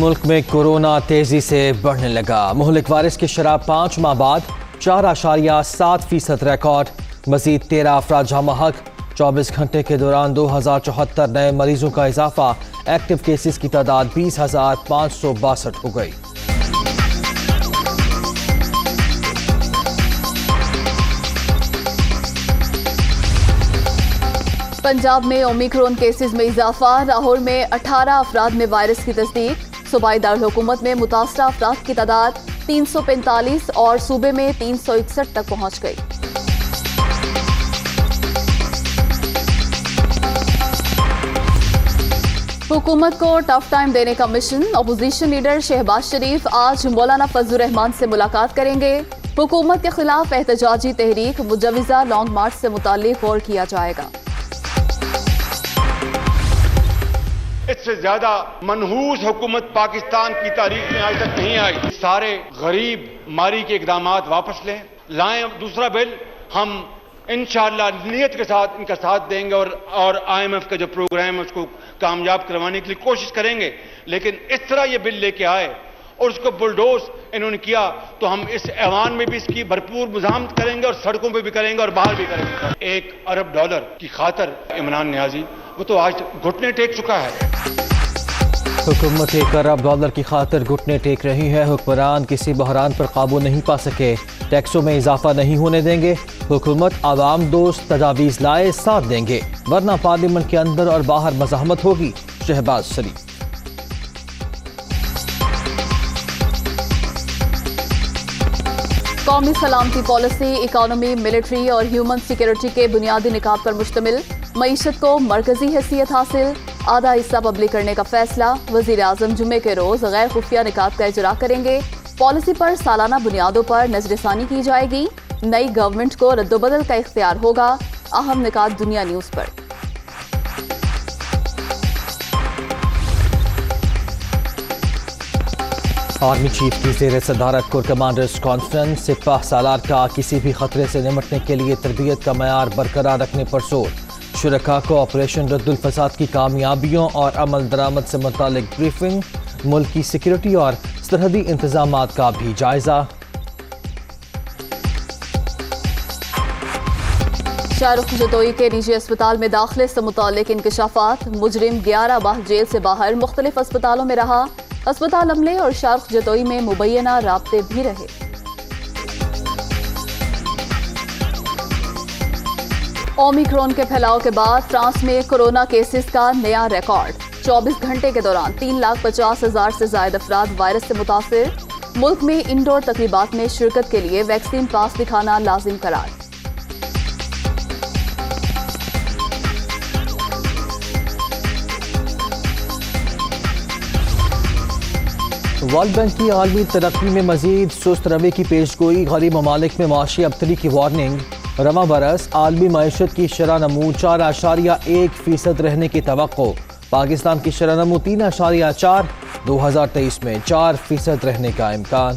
ملک میں کورونا تیزی سے بڑھنے لگا۔ مہلک وائرس کی شرح 5 ماہ بعد 4.7% ریکارڈ۔ مزید 13 افراد جاں بحق۔ 24 گھنٹے کے دوران 2074 نئے مریضوں کا اضافہ۔ ایکٹیو کیسز کی تعداد 20,562 ہو گئی۔ پنجاب میں اومیکرون کیسز میں اضافہ۔ لاہور میں 18 افراد میں وائرس کی تصدیق۔ صوبائی دارالحکومت میں متاثرہ افراد کی تعداد 345 اور صوبے میں 361 تک پہنچ گئی۔ حکومت کو ٹف ٹائم دینے کا مشن۔ اپوزیشن لیڈر شہباز شریف آج مولانا فضل الرحمان سے ملاقات کریں گے۔ حکومت کے خلاف احتجاجی تحریک مجوزہ لانگ مارچ سے متعلق غور کیا جائے گا۔ اس سے زیادہ منحوس حکومت پاکستان کی تاریخ میں آج تک نہیں آئی۔ سارے غریب ماری کے اقدامات واپس لائیں۔ دوسرا بل ہم انشاءاللہ نیت کے ساتھ ان کا ساتھ دیں گے اور IMF کا جو پروگرام ہے اس کو کامیاب کروانے کے لیے کوشش کریں گے، لیکن اس طرح یہ بل لے کے آئے اور اس کو بلڈوز انہوں نے کیا تو ہم اس ایوان میں بھی اس کی بھرپور مزاحمت کریں گے اور سڑکوں پہ بھی کریں گے اور باہر بھی کریں گے۔ $1 ارب کی خاطر عمران نیازی وہ تو آج گھٹنے ٹیک چکا ہے۔ حکومت $1 ارب کی خاطر گھٹنے ٹیک رہی ہے۔ حکمران کسی بحران پر قابو نہیں پا سکے۔ ٹیکسوں میں اضافہ نہیں ہونے دیں گے۔ حکومت عوام دوست تجاویز لائے ساتھ دیں گے، ورنہ پارلیمنٹ کے اندر اور باہر مزاحمت ہوگی۔ شہباز شریف۔ قومی سلامتی پالیسی اکانومی، ملٹری اور ہیومن سیکیورٹی کے بنیادی نکات پر مشتمل۔ معیشت کو مرکزی حیثیت حاصل۔ آدھا حصہ پبلک کرنے کا فیصلہ۔ وزیر اعظم جمعے کے روز غیر خفیہ نکات کا اجرا کریں گے۔ پالیسی پر سالانہ بنیادوں پر نظر ثانی کی جائے گی۔ نئی گورنمنٹ کو رد و بدل کا اختیار ہوگا۔ اہم نکات دنیا نیوز پر۔ آرمی چیف کی زیر صدارت کور کمانڈرز کانفرنس۔ سپاہ سالار کا کسی بھی خطرے سے نمٹنے کے لیے تربیت کا معیار برقرار رکھنے پر زور۔ شرکاء کو آپریشن رد الفساد کی کامیابیوں اور عمل درآمد سے متعلق بریفنگ۔ ملک کی سیکیورٹی اور سرحدی انتظامات کا بھی جائزہ۔ شاہ رخ جتوئی کے نجی اسپتال میں داخلے سے متعلق انکشافات۔ مجرم 11 ماہ جیل سے باہر مختلف اسپتالوں میں رہا۔ اسپتال عملے اور شاہ رخ جتوئی میں مبینہ رابطے بھی رہے۔ اومیکرون کے پھیلاؤ کے بعد فرانس میں کورونا کیسز کا نیا ریکارڈ۔ 24 گھنٹے کے دوران 3,50,000 سے زائد افراد وائرس سے متاثر۔ ملک میں انڈور تقریبات میں شرکت کے لیے ویکسین پاس دکھانا لازم قرار۔ ورلڈ بینک کی عالمی ترقی میں مزید سست روی کی پیشگوئی۔ غریب ممالک میں معاشی ابتری کی وارننگ۔ رواں برس عالمی معیشت کی شرح نمو 4.1% رہنے کی توقع۔ پاکستان کی شرح نمو 3.4، 2023 میں 4% رہنے کا امکان۔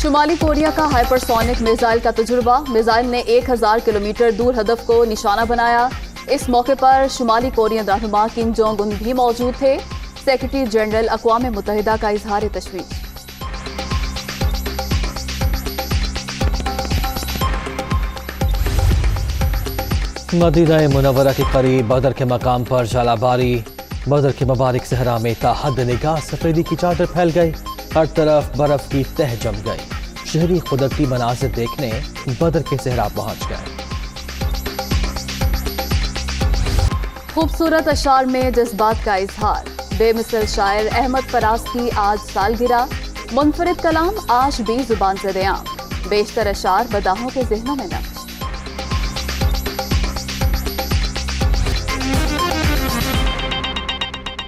شمالی کوریا کا ہائپرسونک میزائل کا تجربہ۔ میزائل نے 1000 کلومیٹر دور ہدف کو نشانہ بنایا۔ اس موقع پر شمالی کورین رہنما کم جونگ ان بھی موجود تھے۔ سیکرٹری جنرل اقوام متحدہ کا اظہار تشویش۔ مدینہ منورہ کے قریب بدر کے مقام پر ژالہ باری۔ بدر کے مبارک صحرا میں تا حد نگاہ سفیدی کی چادر پھیل گئی۔ ہر طرف برف کی تہ جم گئی۔ شہری قدرتی مناظر دیکھنے بدر کے صحرا پہنچ گئے۔ خوبصورت اشعار میں جذبات کا اظہار۔ بے مثل شاعر احمد فراز کی آج سالگرہ۔ منفرد کلام آج بھی زبان زد عام۔ بیشتر اشعار بداحوں کے ذہنوں میں نقش۔